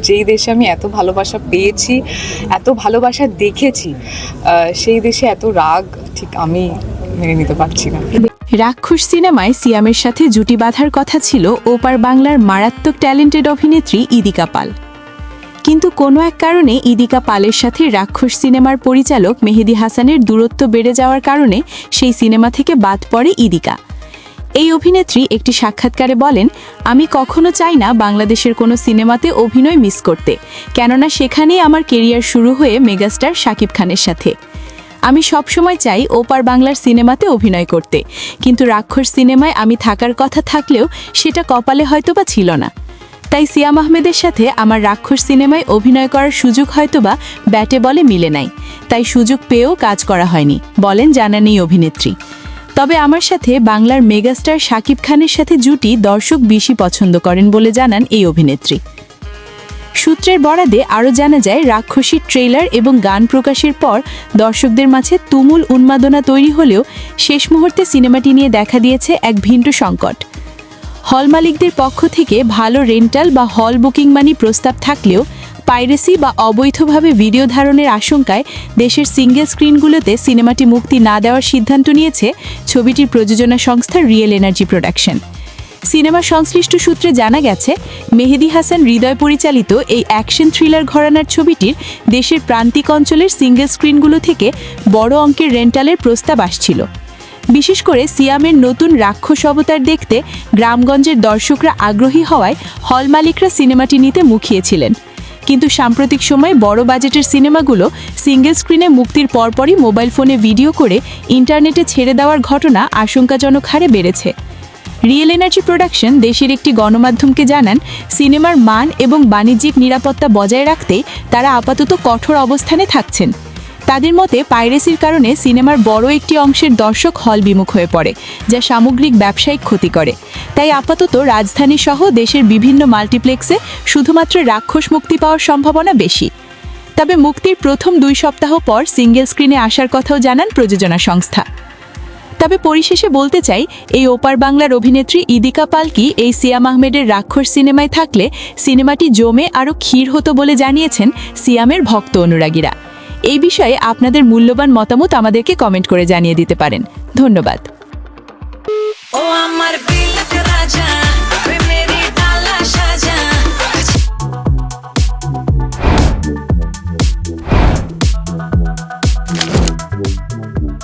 যেই দেশে আমি এত ভালোবাসা পেয়েছি, এত ভালোবাসা দেখেছি, সেই দেশে এত রাগ ঠিক আমি মেনে নিতে পারছি না। রাক্ষস সিনেমায় সিয়ামের সাথে জুটি বাঁধার কথা ছিল ওপার বাংলার মারাত্মক ট্যালেন্টেড অভিনেত্রী ইদিকা পাল। কিন্তু কোনো এক কারণে ইদিকা পালের সাথে রাক্ষস সিনেমার পরিচালক মেহেদী হাসানের দূরত্ব বেড়ে যাওয়ার কারণে সেই সিনেমা থেকে বাদ পড়ে ইদিকা। এই অভিনেত্রী একটি সাক্ষাৎকারে বলেন, আমি কখনো চাই না বাংলাদেশের কোনো সিনেমাতে অভিনয় মিস করতে, কেননা সেখানেই আমার কেরিয়ার শুরু হয়ে মেগাস্টার শাকিব খানের সাথে। আমি সবসময় চাই ওপার বাংলার সিনেমাতে অভিনয় করতে, কিন্তু রাক্ষস সিনেমায় আমি থাকার কথা থাকলেও সেটা কপালে হয়তোবা ছিল না। তাই সিয়াম আহমেদের সাথে আমার রাক্ষস সিনেমায় অভিনয় করার সুযোগ হয়তোবা ব্যাটে বলে মিলে নাই, তাই সুযোগ পেয়েও কাজ করা হয়নি, বলেন জানান এই অভিনেত্রী। তবে আমার সাথে বাংলার মেগাস্টার শাকিব খানের সাথে জুটি দর্শক বেশি পছন্দ করেন বলে জানান এই অভিনেত্রী। সূত্রের বরাদে আরও জানা যায়, রাক্ষসীর ট্রেলার এবং গান প্রকাশের পর দর্শকদের মাঝে তুমুল উন্মাদনা তৈরি হলেও শেষ মুহূর্তে সিনেমাটি নিয়ে দেখা দিয়েছে এক ভিন্ন সংকট। হল মালিকদের পক্ষ থেকে ভালো রেন্টাল বা হল বুকিং মানি প্রস্তাব থাকলেও পাইরেসি বা অবৈধভাবে ভিডিও ধারণের আশঙ্কায় দেশের সিঙ্গেল স্ক্রিনগুলোতে সিনেমাটি মুক্তি না দেওয়ার সিদ্ধান্ত নিয়েছে ছবিটির প্রযোজনা সংস্থা রিয়েল এনার্জি প্রোডাকশন। সিনেমা সংশ্লিষ্ট সূত্রে জানা গেছে, মেহেদী হাসান হৃদয় পরিচালিত এই অ্যাকশন থ্রিলার ঘরানার ছবিটির দেশের প্রান্তিক অঞ্চলের সিঙ্গেল স্ক্রিনগুলো থেকে বড় অঙ্কের রেন্টালের প্রস্তাব আসছিল। বিশেষ করে সিয়ামের নতুন রাক্ষস অবতার দেখতে গ্রামগঞ্জের দর্শকরা আগ্রহী হওয়ায় হল মালিকরা সিনেমাটি নিতে মুখিয়েছিলেন। কিন্তু সাম্প্রতিক সময়ে বড় বাজেটের সিনেমাগুলো সিঙ্গেল স্ক্রিনে মুক্তির পরপরই মোবাইল ফোনে ভিডিও করে ইন্টারনেটে ছেড়ে দেওয়ার ঘটনা আশঙ্কাজনক হারে বেড়েছে। রিয়েল এনার্জি প্রোডাকশন দেশের একটি গণমাধ্যমকে জানান, সিনেমার মান এবং বাণিজ্যিক নিরাপত্তা বজায় রাখতেই তারা আপাতত কঠোর অবস্থানে থাকছেন। তাদের মতে পাইরেসির কারণে সিনেমার বড় একটি অংশের দর্শক হল বিমুখ হয়ে পড়ে, যা সামগ্রিক ব্যবসায়িক ক্ষতি করে। তাই আপাতত রাজধানী সহ দেশের বিভিন্ন মাল্টিপ্লেক্সে শুধুমাত্র রাক্ষস মুক্তি পাওয়ার সম্ভাবনা বেশি। তবে মুক্তির প্রথম 2 সপ্তাহ পর সিঙ্গেল স্ক্রিনে আসার কথাও জানান প্রযোজনা সংস্থা। তবে পরিশেষে বলতে চাই, এই ওপার বাংলার অভিনেত্রী ইদিকা পাল কি এই সিয়াম আহমেদের রাক্ষস সিনেমায় থাকলে সিনেমাটি জমে আরও ক্ষীর হতো বলে জানিয়েছেন সিয়ামের ভক্ত অনুরাগীরা। এই বিষয়ে আপনাদের মূল্যবান মতামত আমাদেরকে কমেন্ট করে জানিয়ে দিতে পারেন। ধন্যবাদ।